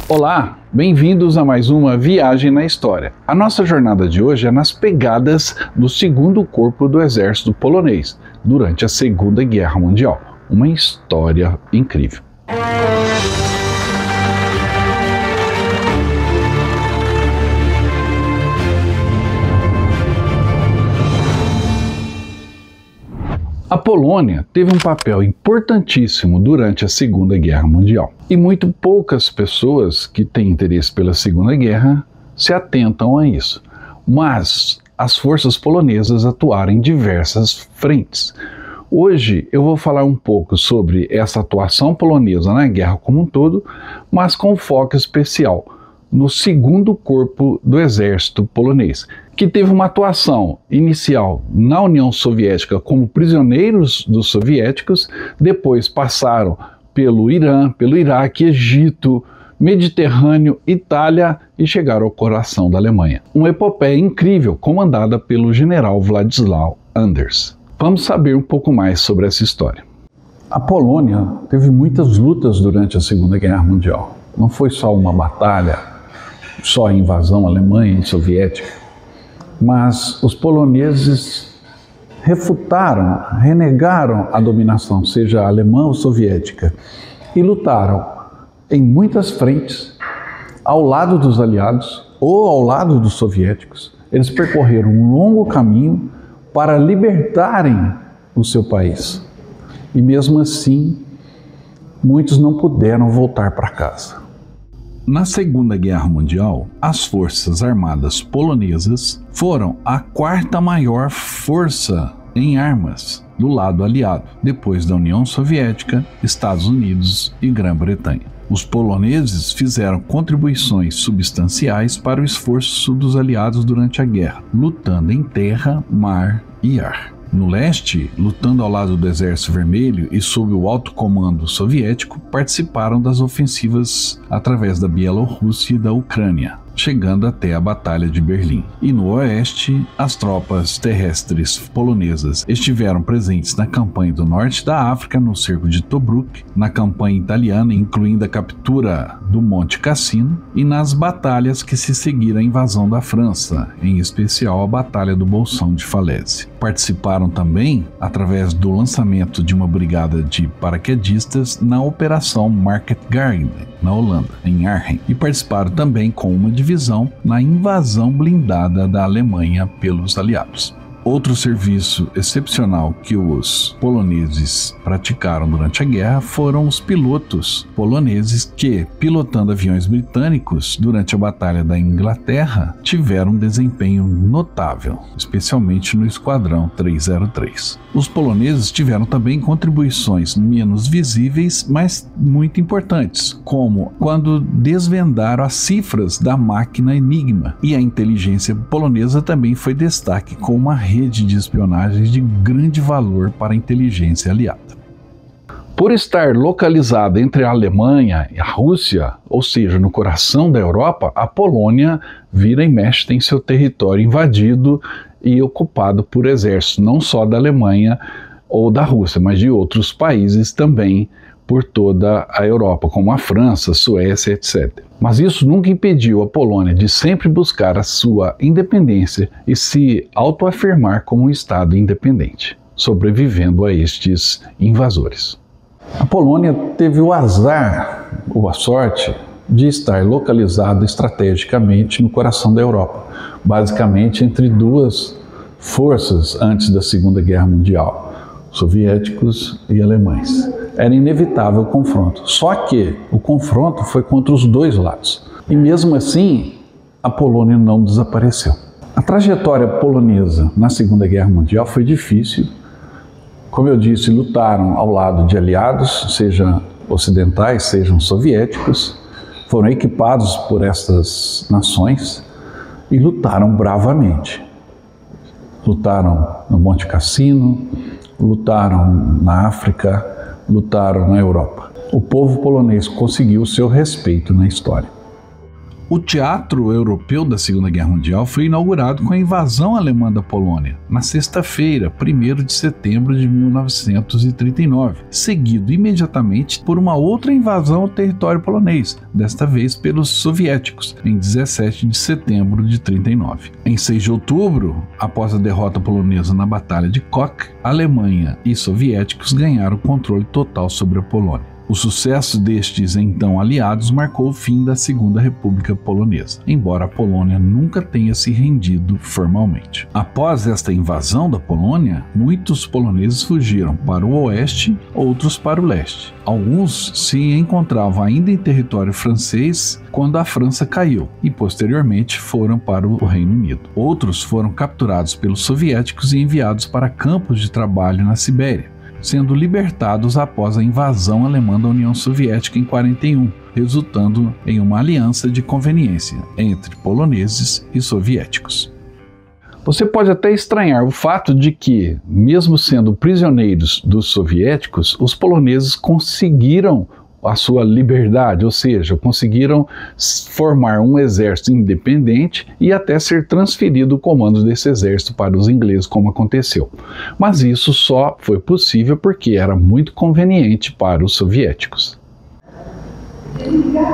Olá, bem-vindos a mais uma Viagem na História. A nossa jornada de hoje é nas pegadas do segundo corpo do exército polonês durante a Segunda Guerra Mundial. Uma história incrível. A Polônia teve um papel importantíssimo durante a Segunda Guerra Mundial. E muito poucas pessoas que têm interesse pela Segunda Guerra se atentam a isso. Mas as forças polonesas atuaram em diversas frentes. Hoje eu vou falar um pouco sobre essa atuação polonesa na guerra como um todo, mas com foco especial no segundo corpo do exército polonês, que teve uma atuação inicial na União Soviética como prisioneiros dos soviéticos, depois passaram pelo Irã, pelo Iraque, Egito, Mediterrâneo, Itália e chegaram ao coração da Alemanha. Uma epopeia incrível comandada pelo general Władysław Anders. Vamos saber um pouco mais sobre essa história. A Polônia teve muitas lutas durante a Segunda Guerra Mundial. Não foi só uma batalha, só a invasão alemã e soviética, mas os poloneses refutaram, renegaram a dominação, seja alemã ou soviética, e lutaram em muitas frentes, ao lado dos aliados ou ao lado dos soviéticos. Eles percorreram um longo caminho para libertarem o seu país. E mesmo assim, muitos não puderam voltar para casa. Na Segunda Guerra Mundial, as forças armadas polonesas foram a quarta maior força em armas do lado aliado, depois da União Soviética, Estados Unidos e Grã-Bretanha. Os poloneses fizeram contribuições substanciais para o esforço dos aliados durante a guerra, lutando em terra, mar e ar. No leste, lutando ao lado do Exército Vermelho e sob o alto comando soviético, participaram das ofensivas através da Bielorrússia e da Ucrânia, chegando até a Batalha de Berlim. E no oeste, as tropas terrestres polonesas estiveram presentes na campanha do norte da África, no cerco de Tobruk, na campanha italiana, incluindo a captura do Monte Cassino, e nas batalhas que se seguiram à invasão da França, em especial a Batalha do Bolsão de Falaise. Participaram também, através do lançamento de uma brigada de paraquedistas, na Operação Market Garden, na Holanda, em Arnhem, e participaram também com uma divisão na invasão blindada da Alemanha pelos aliados. Outro serviço excepcional que os poloneses praticaram durante a guerra foram os pilotos poloneses que, pilotando aviões britânicos durante a Batalha da Inglaterra, tiveram um desempenho notável, especialmente no Esquadrão 303. Os poloneses tiveram também contribuições menos visíveis, mas muito importantes, como quando desvendaram as cifras da máquina Enigma, e a inteligência polonesa também foi destaque com uma rede de espionagem de grande valor para a inteligência aliada. Por estar localizada entre a Alemanha e a Rússia, ou seja, no coração da Europa, a Polônia vira e mexe tem seu território invadido e ocupado por exércitos não só da Alemanha ou da Rússia, mas de outros países também por toda a Europa, como a França, Suécia, etc. Mas isso nunca impediu a Polônia de sempre buscar a sua independência e se autoafirmar como um Estado independente, sobrevivendo a estes invasores. A Polônia teve o azar, ou a sorte, de estar localizada estrategicamente no coração da Europa, basicamente entre duas forças antes da Segunda Guerra Mundial, soviéticos e alemães. Era inevitável o confronto, só que o confronto foi contra os dois lados. E mesmo assim, a Polônia não desapareceu. A trajetória polonesa na Segunda Guerra Mundial foi difícil. Como eu disse, lutaram ao lado de aliados, sejam ocidentais, sejam soviéticos, foram equipados por essas nações e lutaram bravamente. Lutaram no Monte Cassino, lutaram na África, lutaram na Europa. O povo polonês conseguiu o seu respeito na história. O teatro europeu da Segunda Guerra Mundial foi inaugurado com a invasão alemã da Polônia, na sexta-feira, 1º de setembro de 1939, seguido imediatamente por uma outra invasão ao território polonês, desta vez pelos soviéticos, em 17 de setembro de 1939. Em 6 de outubro, após a derrota polonesa na Batalha de Kock, Alemanha e soviéticos ganharam o controle total sobre a Polônia. O sucesso destes então aliados marcou o fim da Segunda República Polonesa, embora a Polônia nunca tenha se rendido formalmente. Após esta invasão da Polônia, muitos poloneses fugiram para o oeste, outros para o leste. Alguns se encontravam ainda em território francês quando a França caiu e posteriormente foram para o Reino Unido. Outros foram capturados pelos soviéticos e enviados para campos de trabalho na Sibéria, sendo libertados após a invasão alemã da União Soviética em 1941, resultando em uma aliança de conveniência entre poloneses e soviéticos. Você pode até estranhar o fato de que, mesmo sendo prisioneiros dos soviéticos, os poloneses conseguiram a sua liberdade, ou seja, conseguiram formar um exército independente e até ser transferido o comando desse exército para os ingleses, como aconteceu. Mas isso só foi possível porque era muito conveniente para os soviéticos.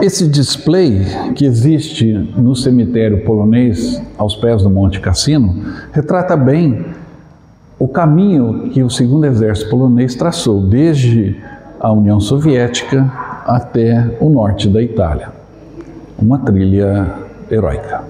Esse display que existe no cemitério polonês, aos pés do Monte Cassino, retrata bem o caminho que o Segundo Exército Polonês traçou desde a União Soviética até o norte da Itália. Uma trilha heróica.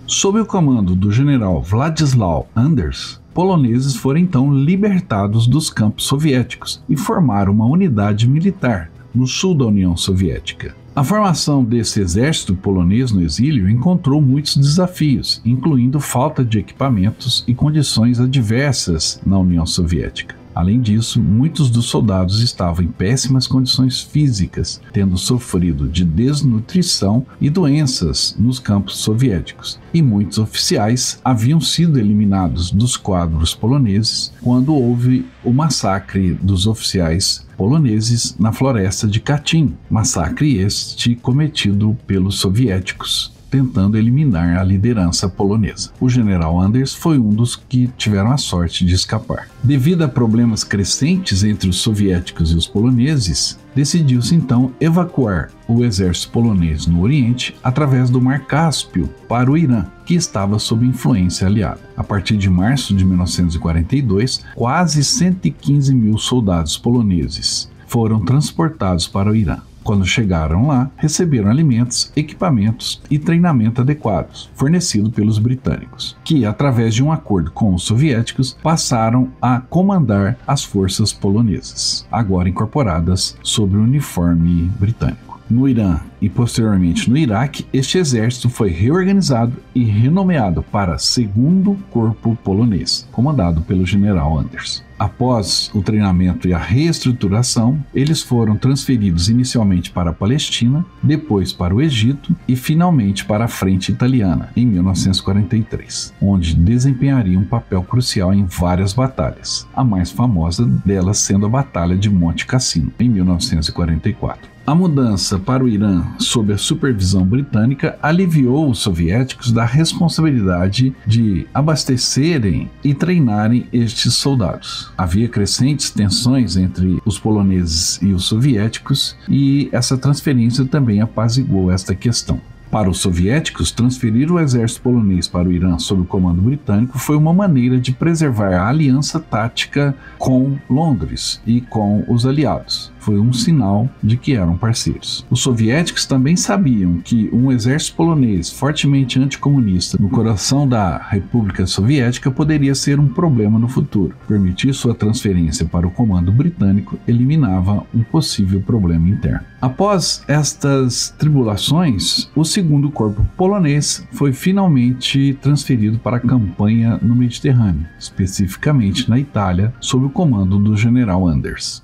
Sob o comando do general Władysław Anders, poloneses foram então libertados dos campos soviéticos e formaram uma unidade militar no sul da União Soviética. A formação desse exército polonês no exílio encontrou muitos desafios, incluindo falta de equipamentos e condições adversas na União Soviética. Além disso, muitos dos soldados estavam em péssimas condições físicas, tendo sofrido de desnutrição e doenças nos campos soviéticos, e muitos oficiais haviam sido eliminados dos quadros poloneses quando houve o massacre dos oficiais poloneses na floresta de Katyn, massacre este cometido pelos soviéticos, tentando eliminar a liderança polonesa. O general Anders foi um dos que tiveram a sorte de escapar. Devido a problemas crescentes entre os soviéticos e os poloneses, decidiu-se então evacuar o exército polonês no Oriente através do Mar Cáspio para o Irã, que estava sob influência aliada. A partir de março de 1942, quase 115 mil soldados poloneses foram transportados para o Irã. Quando chegaram lá, receberam alimentos, equipamentos e treinamento adequados, fornecido pelos britânicos, que, através de um acordo com os soviéticos, passaram a comandar as forças polonesas, agora incorporadas sob o uniforme britânico. No Irã e posteriormente no Iraque, este exército foi reorganizado e renomeado para Segundo Corpo Polonês, comandado pelo general Anders. Após o treinamento e a reestruturação, eles foram transferidos inicialmente para a Palestina, depois para o Egito e finalmente para a frente italiana, em 1943, onde desempenhariam um papel crucial em várias batalhas, a mais famosa delas sendo a Batalha de Monte Cassino, em 1944. A mudança para o Irã sob a supervisão britânica aliviou os soviéticos da responsabilidade de abastecerem e treinarem estes soldados. Havia crescentes tensões entre os poloneses e os soviéticos e essa transferência também apaziguou esta questão. Para os soviéticos, transferir o exército polonês para o Irã sob o comando britânico foi uma maneira de preservar a aliança tática com Londres e com os aliados. Foi um sinal de que eram parceiros. Os soviéticos também sabiam que um exército polonês fortemente anticomunista no coração da República Soviética poderia ser um problema no futuro. Permitir sua transferência para o comando britânico eliminava um possível problema interno. Após estas tribulações, o Segundo Corpo Polonês foi finalmente transferido para a campanha no Mediterrâneo, especificamente na Itália, sob o comando do general Anders.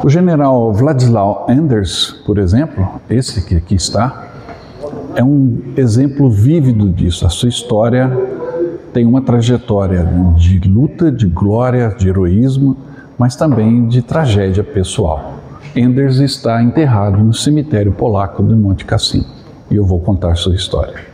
O general Władysław Anders, por exemplo, esse que aqui está, é um exemplo vívido disso. A sua história tem uma trajetória de luta, de glória, de heroísmo, mas também de tragédia pessoal. Anders está enterrado no cemitério polaco de Monte Cassino. e eu vou contar sua história.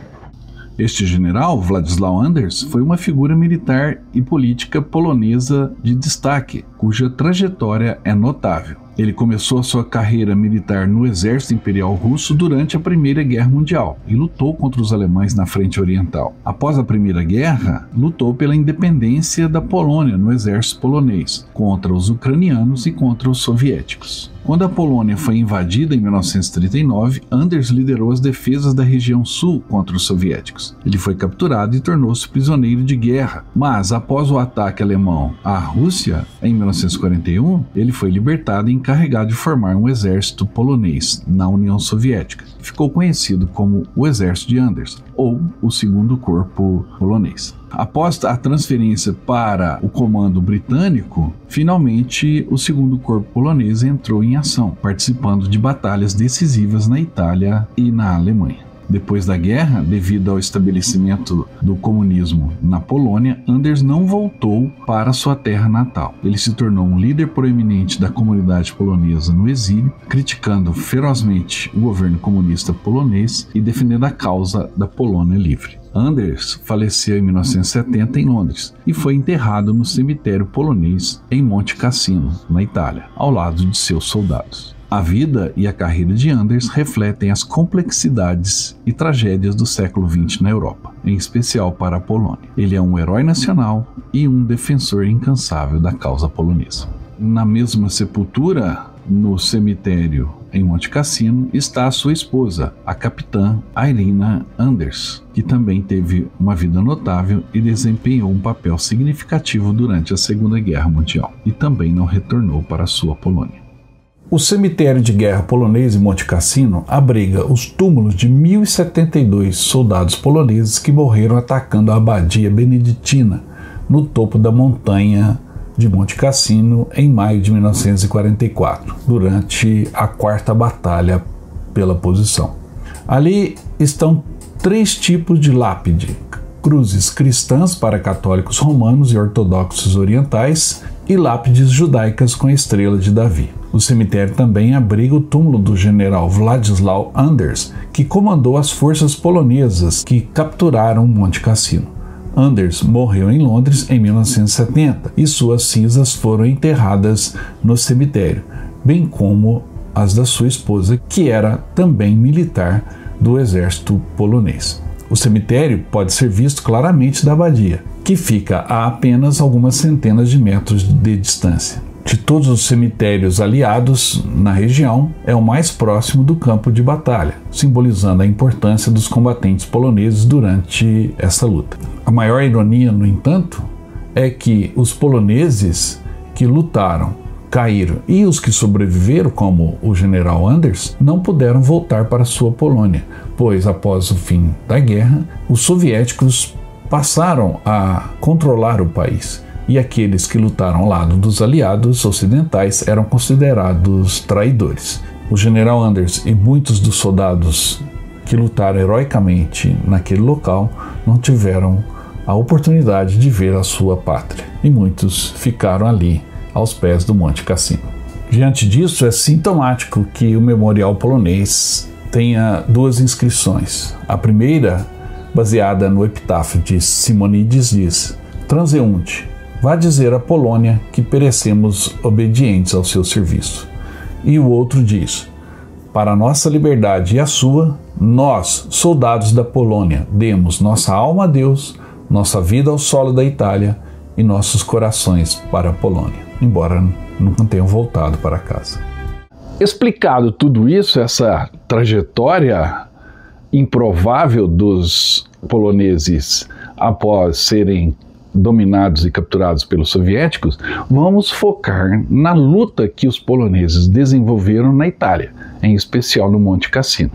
Este general, Władysław Anders, foi uma figura militar e política polonesa de destaque, cuja trajetória é notável. Ele começou a sua carreira militar no exército imperial russo durante a Primeira Guerra Mundial e lutou contra os alemães na frente oriental. Após a Primeira Guerra, lutou pela independência da Polônia no exército polonês, contra os ucranianos e contra os soviéticos. Quando a Polônia foi invadida em 1939, Anders liderou as defesas da região sul contra os soviéticos. Ele foi capturado e tornou-se prisioneiro de guerra, mas após o ataque alemão à Rússia, em 1941, ele foi libertado e encarregado de formar um exército polonês na União Soviética. Ficou conhecido como o Exército de Anders, ou o Segundo Corpo Polonês. Após a transferência para o comando britânico, finalmente o Segundo Corpo Polonês entrou em ação, participando de batalhas decisivas na Itália e na Alemanha. Depois da guerra, devido ao estabelecimento do comunismo na Polônia, Anders não voltou para sua terra natal. Ele se tornou um líder proeminente da comunidade polonesa no exílio, criticando ferozmente o governo comunista polonês e defendendo a causa da Polônia livre. Anders faleceu em 1970 em Londres e foi enterrado no cemitério polonês em Monte Cassino, na Itália, ao lado de seus soldados. A vida e a carreira de Anders refletem as complexidades e tragédias do século XX na Europa, em especial para a Polônia. Ele é um herói nacional e um defensor incansável da causa polonesa. Na mesma sepultura, no cemitério em Monte Cassino, está a sua esposa, a capitã Irina Anders, que também teve uma vida notável e desempenhou um papel significativo durante a Segunda Guerra Mundial, e também não retornou para a sua Polônia. O cemitério de guerra polonês em Monte Cassino abriga os túmulos de 1.072 soldados poloneses que morreram atacando a abadia beneditina no topo da montanha de Monte Cassino em maio de 1944, durante a quarta batalha pela posição. Ali estão 3 tipos de lápide: cruzes cristãs para católicos romanos e ortodoxos orientais e lápides judaicas com a estrela de Davi. O cemitério também abriga o túmulo do general Władysław Anders, que comandou as forças polonesas que capturaram Monte Cassino. Anders morreu em Londres em 1970 e suas cinzas foram enterradas no cemitério, bem como as da sua esposa, que era também militar do exército polonês. O cemitério pode ser visto claramente da abadia, que fica a apenas algumas centenas de metros de distância. De todos os cemitérios aliados na região, é o mais próximo do campo de batalha, simbolizando a importância dos combatentes poloneses durante essa luta. A maior ironia, no entanto, é que os poloneses que lutaram, caíram e os que sobreviveram, como o general Anders, não puderam voltar para sua Polônia, pois após o fim da guerra, os soviéticos passaram a controlar o país. E aqueles que lutaram ao lado dos aliados ocidentais eram considerados traidores. O general Anders e muitos dos soldados que lutaram heroicamente naquele local não tiveram a oportunidade de ver a sua pátria, e muitos ficaram ali aos pés do Monte Cassino. Diante disso, é sintomático que o memorial polonês tenha 2 inscrições. A primeira, baseada no epitáfio de Simonides, diz: "Transeunte, vá dizer à Polônia que perecemos obedientes ao seu serviço." E o outro diz: "Para a nossa liberdade e a sua, nós, soldados da Polônia, demos nossa alma a Deus, nossa vida ao solo da Itália e nossos corações para a Polônia", embora nunca tenham voltado para casa. Explicado tudo isso, essa trajetória improvável dos poloneses após serem dominados e capturados pelos soviéticos, vamos focar na luta que os poloneses desenvolveram na Itália, em especial no Monte Cassino.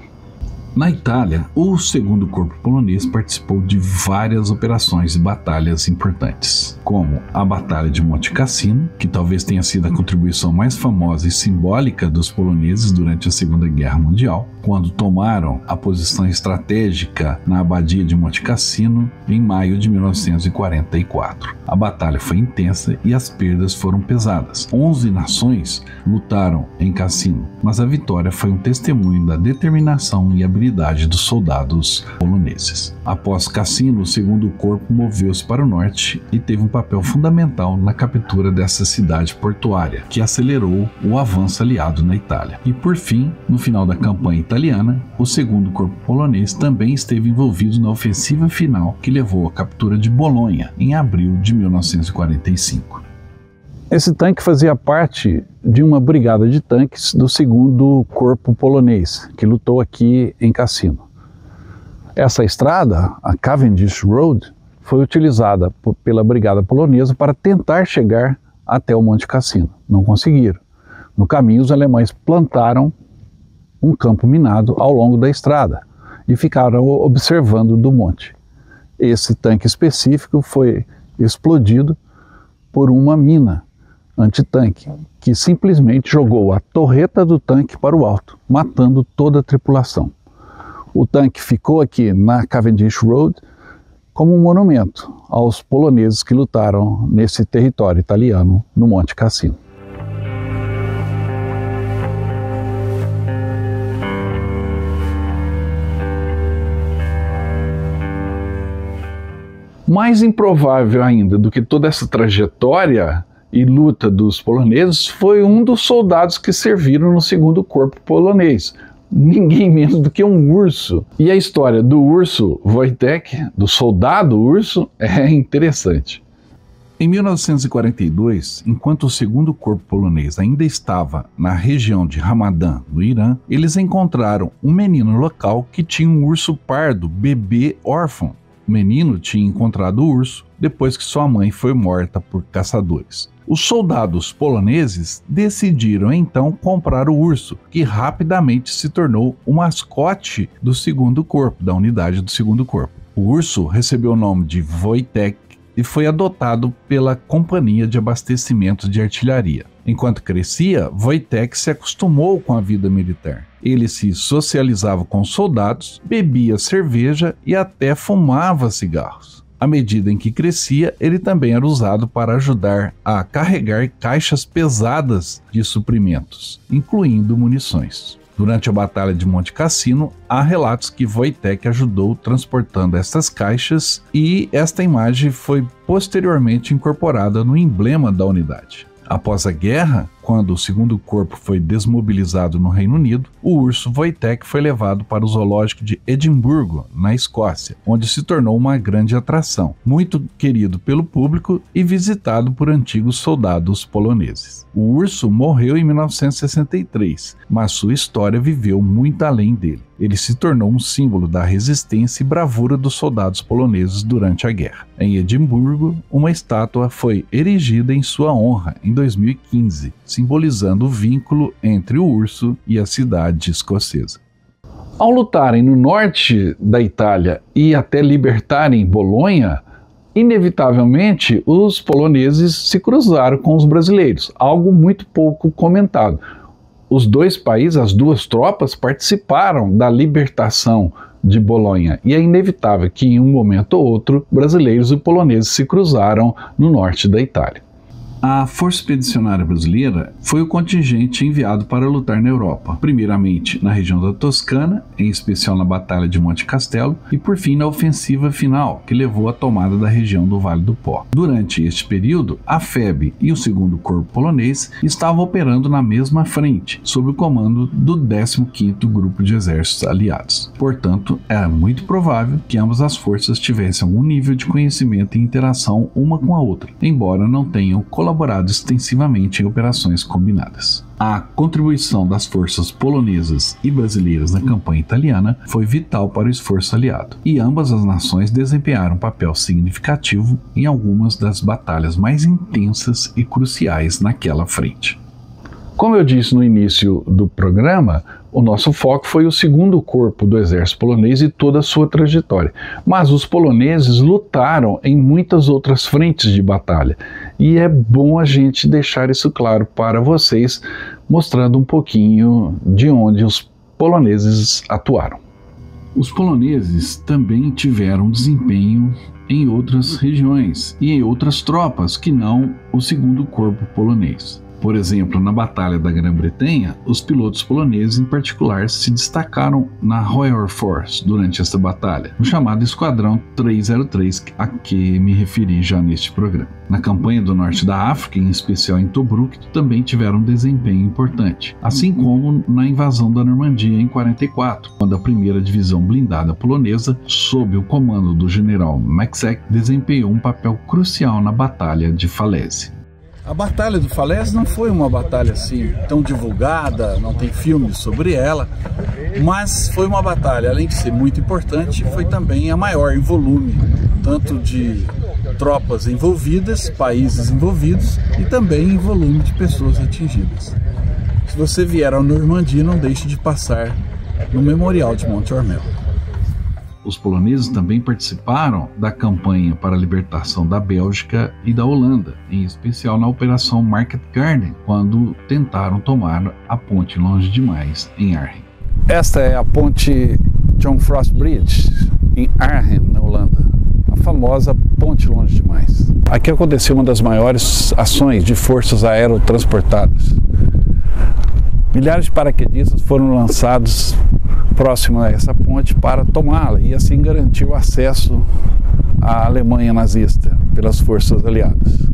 Na Itália, o Segundo Corpo Polonês participou de várias operações e batalhas importantes, como a Batalha de Monte Cassino, que talvez tenha sido a contribuição mais famosa e simbólica dos poloneses durante a Segunda Guerra Mundial, quando tomaram a posição estratégica na abadia de Monte Cassino em maio de 1944. A batalha foi intensa e as perdas foram pesadas. 11 nações lutaram em Cassino, mas a vitória foi um testemunho da determinação e habilidade dos soldados poloneses. Após Cassino, o segundo corpo moveu-se para o norte e teve um papel fundamental na captura dessa cidade portuária, que acelerou o avanço aliado na Itália. E por fim, no final da campanha italiana, o segundo corpo polonês também esteve envolvido na ofensiva final que levou à captura de Bolonha em abril de 1945. Esse tanque fazia parte de uma brigada de tanques do segundo corpo polonês, que lutou aqui em Cassino. Essa estrada, a Cavendish Road, foi utilizada pela brigada polonesa para tentar chegar até o Monte Cassino. Não conseguiram. No caminho, os alemães plantaram um campo minado ao longo da estrada e ficaram observando do monte. Esse tanque específico foi explodido por uma mina antitanque, que simplesmente jogou a torreta do tanque para o alto, matando toda a tripulação. O tanque ficou aqui na Cavendish Road como um monumento aos poloneses que lutaram nesse território italiano no Monte Cassino. Mais improvável ainda do que toda essa trajetória e luta dos poloneses foi um dos soldados que serviram no segundo corpo polonês, ninguém menos do que um urso. E a história do urso Wojtek, do soldado urso, é interessante. Em 1942, enquanto o segundo corpo polonês ainda estava na região de Hamadan, no Irã, eles encontraram um menino local que tinha um urso pardo, bebê órfão. O menino tinha encontrado o urso depois que sua mãe foi morta por caçadores. Os soldados poloneses decidiram então comprar o urso, que rapidamente se tornou o mascote do segundo corpo, da unidade do segundo corpo. O urso recebeu o nome de Wojtek e foi adotado pela Companhia de Abastecimento de Artilharia. Enquanto crescia, Wojtek se acostumou com a vida militar. Ele se socializava com os soldados, bebia cerveja e até fumava cigarros. À medida em que crescia, ele também era usado para ajudar a carregar caixas pesadas de suprimentos, incluindo munições. Durante a Batalha de Monte Cassino, há relatos que Wojtek ajudou transportando essas caixas e esta imagem foi posteriormente incorporada no emblema da unidade. Após a guerra, quando o segundo corpo foi desmobilizado no Reino Unido, o urso Wojtek foi levado para o zoológico de Edimburgo, na Escócia, onde se tornou uma grande atração, muito querido pelo público e visitado por antigos soldados poloneses. O urso morreu em 1963, mas sua história viveu muito além dele. Ele se tornou um símbolo da resistência e bravura dos soldados poloneses durante a guerra. Em Edimburgo, uma estátua foi erigida em sua honra em 2015, simbolizando o vínculo entre o urso e a cidade escocesa. Ao lutarem no norte da Itália e até libertarem Bolonha, inevitavelmente os poloneses se cruzaram com os brasileiros, algo muito pouco comentado. Os dois países, as duas tropas, participaram da libertação de Bolonha e é inevitável que em um momento ou outro brasileiros e poloneses se cruzaram no norte da Itália. A Força Expedicionária Brasileira foi o contingente enviado para lutar na Europa, primeiramente na região da Toscana, em especial na Batalha de Monte Castelo, e por fim na ofensiva final, que levou à tomada da região do Vale do Pó. Durante este período, a FEB e o segundo corpo polonês estavam operando na mesma frente, sob o comando do 15º Grupo de Exércitos Aliados. Portanto, era muito provável que ambas as forças tivessem algum nível de conhecimento e interação uma com a outra, embora não tenham colaborado extensivamente em operações combinadas. A contribuição das forças polonesas e brasileiras na campanha italiana foi vital para o esforço aliado, e ambas as nações desempenharam um papel significativo em algumas das batalhas mais intensas e cruciais naquela frente. Como eu disse no início do programa, o nosso foco foi o segundo corpo do exército polonês e toda a sua trajetória. Mas os poloneses lutaram em muitas outras frentes de batalha. E é bom a gente deixar isso claro para vocês, mostrando um pouquinho de onde os poloneses atuaram. Os poloneses também tiveram desempenho em outras regiões e em outras tropas que não o segundo corpo polonês. Por exemplo, na Batalha da Grã-Bretanha, os pilotos poloneses em particular se destacaram na Royal Air Force durante esta batalha, no chamado Esquadrão 303, a que me referi já neste programa. Na campanha do norte da África, em especial em Tobruk, também tiveram um desempenho importante, assim como na invasão da Normandia em 44, quando a primeira divisão blindada polonesa, sob o comando do general Maxek, desempenhou um papel crucial na Batalha de Falaise. A Batalha do Falaise não foi uma batalha assim tão divulgada, não tem filmes sobre ela, mas foi uma batalha, além de ser muito importante, foi também a maior em volume, tanto de tropas envolvidas, países envolvidos e também em volume de pessoas atingidas. Se você vier ao Normandia, não deixe de passar no Memorial de Monte-Ormel. Os poloneses também participaram da campanha para a libertação da Bélgica e da Holanda, em especial na Operação Market Garden, quando tentaram tomar a ponte longe demais em Arnhem. Esta é a ponte John Frost Bridge, em Arnhem, na Holanda. A famosa ponte longe demais. Aqui aconteceu uma das maiores ações de forças aerotransportadas. Milhares de paraquedistas foram lançados próximo a essa ponte para tomá-la e assim garantir o acesso à Alemanha nazista pelas forças aliadas.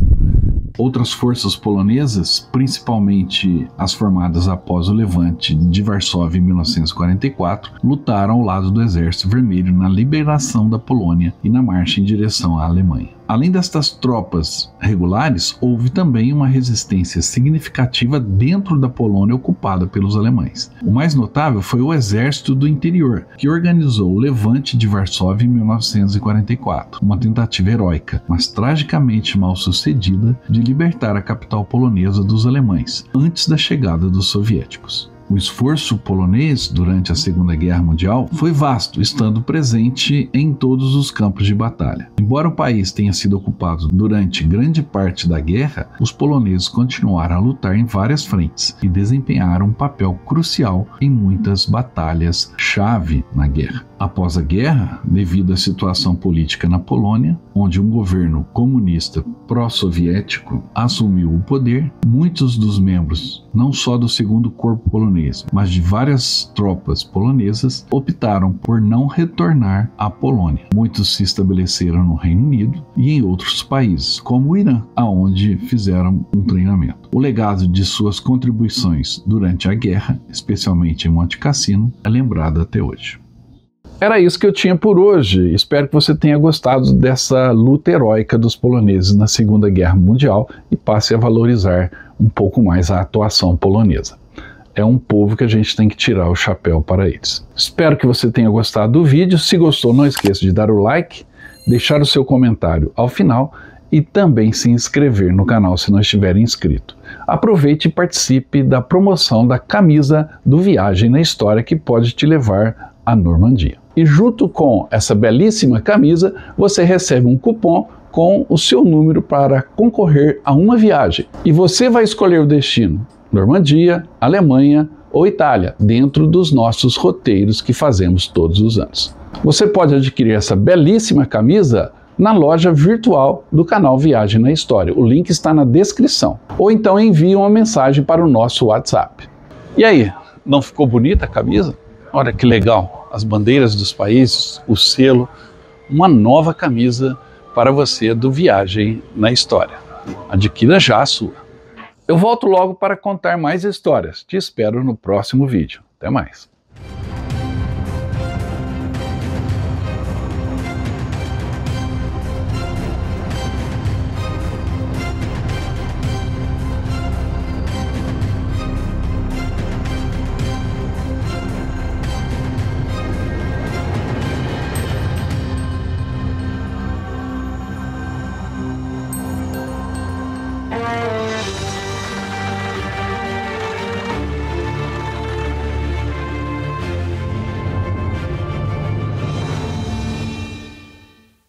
Outras forças polonesas, principalmente as formadas após o levante de Varsóvia em 1944, lutaram ao lado do Exército Vermelho na liberação da Polônia e na marcha em direção à Alemanha. Além destas tropas regulares, houve também uma resistência significativa dentro da Polônia ocupada pelos alemães. O mais notável foi o Exército do Interior, que organizou o levante de Varsóvia em 1944, uma tentativa heróica, mas tragicamente mal sucedida, de libertar a capital polonesa dos alemães, antes da chegada dos soviéticos. O esforço polonês durante a Segunda Guerra Mundial foi vasto, estando presente em todos os campos de batalha. Embora o país tenha sido ocupado durante grande parte da guerra, os poloneses continuaram a lutar em várias frentes e desempenharam um papel crucial em muitas batalhas-chave na guerra. Após a guerra, devido à situação política na Polônia, onde um governo comunista pró-soviético assumiu o poder, muitos dos membros, não só do segundo corpo polonês, mas de várias tropas polonesas, optaram por não retornar à Polônia. Muitos se estabeleceram no Reino Unido e em outros países, como o Irã, aonde fizeram um treinamento. O legado de suas contribuições durante a guerra, especialmente em Monte Cassino, é lembrado até hoje. Era isso que eu tinha por hoje. Espero que você tenha gostado dessa luta heróica dos poloneses na Segunda Guerra Mundial e passe a valorizar um pouco mais a atuação polonesa. É um povo que a gente tem que tirar o chapéu para eles. Espero que você tenha gostado do vídeo. Se gostou, não esqueça de dar o like, deixar o seu comentário ao final e também se inscrever no canal se não estiver inscrito. Aproveite e participe da promoção da camisa do Viagem na História, que pode te levar à Normandia. E junto com essa belíssima camisa, você recebe um cupom com o seu número para concorrer a uma viagem. E você vai escolher o destino: Normandia, Alemanha ou Itália, dentro dos nossos roteiros que fazemos todos os anos. Você pode adquirir essa belíssima camisa na loja virtual do canal Viagem na História. O link está na descrição. Ou então envie uma mensagem para o nosso WhatsApp. E aí, não ficou bonita a camisa? Olha que legal, as bandeiras dos países, o selo, uma nova camisa para você do Viagem na História. Adquira já a sua. Eu volto logo para contar mais histórias. Te espero no próximo vídeo. Até mais.